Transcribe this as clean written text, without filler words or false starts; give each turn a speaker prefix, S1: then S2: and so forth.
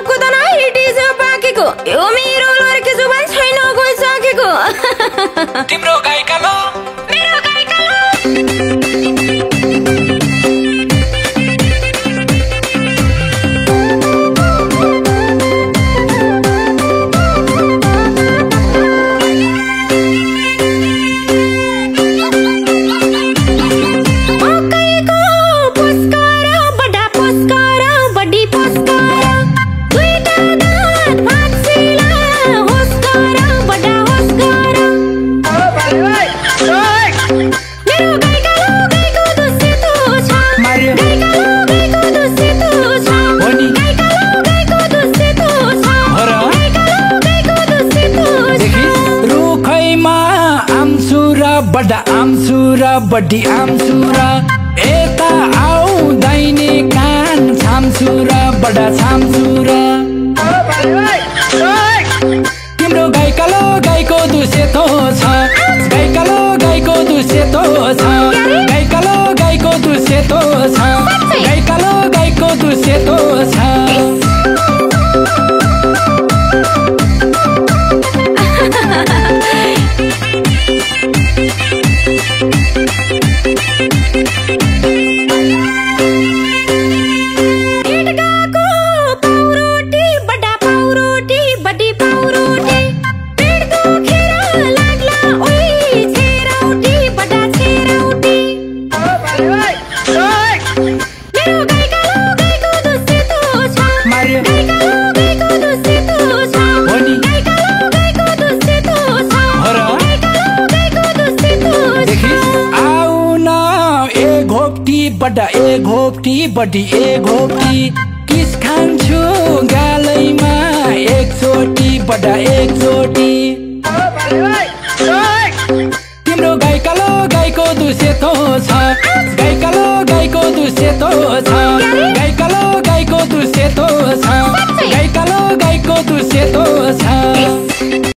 S1: कुदन हिटी छ पाकेको यो मेरो लड्के जुबान छैन गइसकेको
S2: तिम्रो गाई कालो
S1: मेरो गाई कालो
S2: बडा आमसुरा बडी आमसुरा एता आउँदैन कान छामसुरा बडा छामसुरा तिम्रो गाई कालो गाईको दुसेतो छ गाई कालो गाईको दुसेतो छ गाई कालो गाईको दुसेतो छ गाई कालो गाईको दुसेतो छ बडा ए घोप्टी बडी ए घोप्टी किस खान्छु गालैमा एकचोटी बडा एकचोटी तिम्रो गाई कालो गाईको दुसेतो छ गाई कालो